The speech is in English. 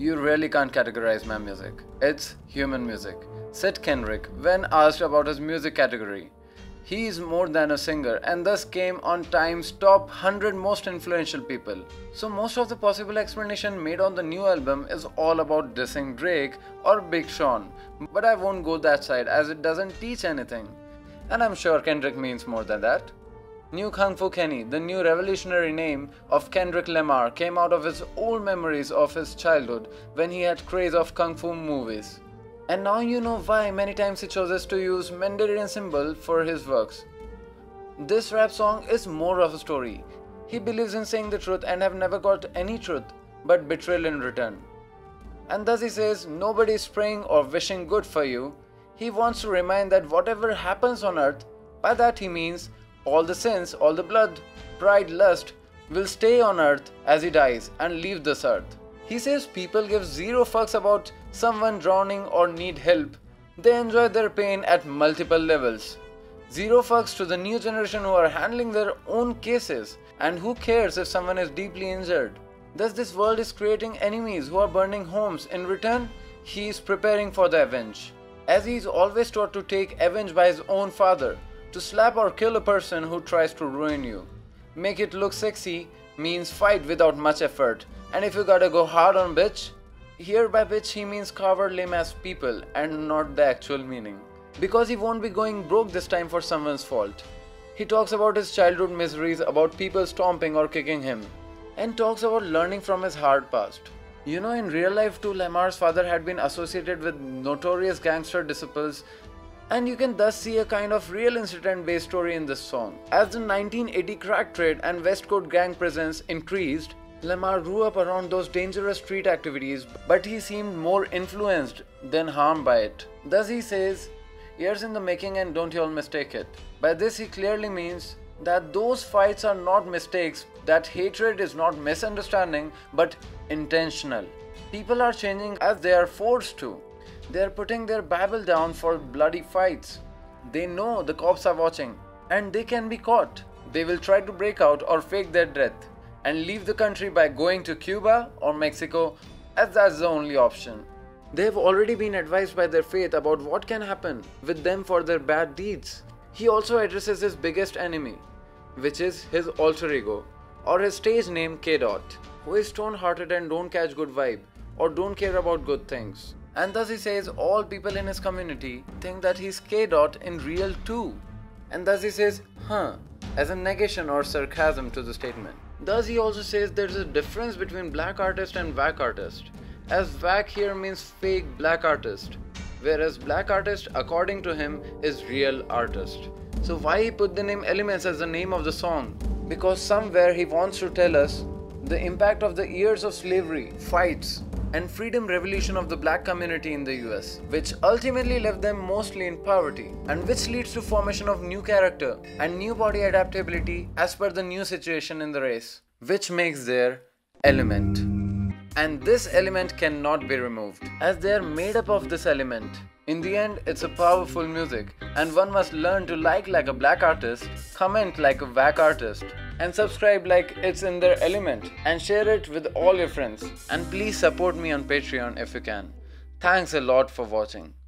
You really can't categorize my music. It's human music, said Kendrick when asked about his music category. He is more than a singer and thus came on Time's top 100 most influential people. So most of the possible explanation made on the new album is all about dissing Drake or Big Sean. But I won't go that side as it doesn't teach anything. And I'm sure Kendrick means more than that. New Kung Fu Kenny, the new revolutionary name of Kendrick Lamar, came out of his old memories of his childhood when he had craze of Kung Fu movies. And now you know why many times he chooses to use Mandarin symbol for his works. This rap song is more of a story. He believes in saying the truth and have never got any truth but betrayal in return. And thus he says nobody is praying or wishing good for you. He wants to remind that whatever happens on earth, by that he means all the sins, all the blood, pride, lust will stay on earth as he dies and leave this earth. He says people give zero fucks about someone drowning or need help. They enjoy their pain at multiple levels. Zero fucks to the new generation who are handling their own cases, and who cares if someone is deeply injured. Thus this world is creating enemies who are burning homes. In return, he is preparing for the avenge. As he is always taught to take avenge by his own father. To slap or kill a person who tries to ruin you. Make it look sexy means fight without much effort. And if you gotta go hard on bitch, here by bitch he means coward lame ass people and not the actual meaning. Because he won't be going broke this time for someone's fault. He talks about his childhood miseries, about people stomping or kicking him. And talks about learning from his hard past. You know, in real life too, Lamar's father had been associated with notorious gangster disciples. And you can thus see a kind of real incident-based story in this song. As the 1980 crack trade and West Coast gang presence increased, Lamar grew up around those dangerous street activities, but he seemed more influenced than harmed by it. Thus he says, years in the making and don't y'all mistake it. By this he clearly means that those fights are not mistakes, that hatred is not misunderstanding but intentional. People are changing as they are forced to. They are putting their Bible down for bloody fights. They know the cops are watching and they can be caught. They will try to break out or fake their death and leave the country by going to Cuba or Mexico, as that's the only option. They have already been advised by their faith about what can happen with them for their bad deeds. He also addresses his biggest enemy, which is his alter ego or his stage name K-Dot, who is stone-hearted and don't catch good vibe or don't care about good things. And thus he says all people in his community think that he's K-Dot in real too. And thus he says, as a negation or sarcasm to the statement. Thus he also says there's a difference between black artist and whack artist. As whack here means fake black artist. Whereas black artist according to him is real artist. So why he put the name Elements as the name of the song? Because somewhere he wants to tell us the impact of the years of slavery, fights, and freedom revolution of the black community in the US, which ultimately left them mostly in poverty, and which leads to formation of new character and new body adaptability as per the new situation in the race, which makes their element. And this element cannot be removed, as they are made up of this element. In the end, it's a powerful music, and one must learn to like a black artist, comment like a whack artist, and subscribe like it's in their element, and share it with all your friends. And please support me on Patreon if you can. Thanks a lot for watching.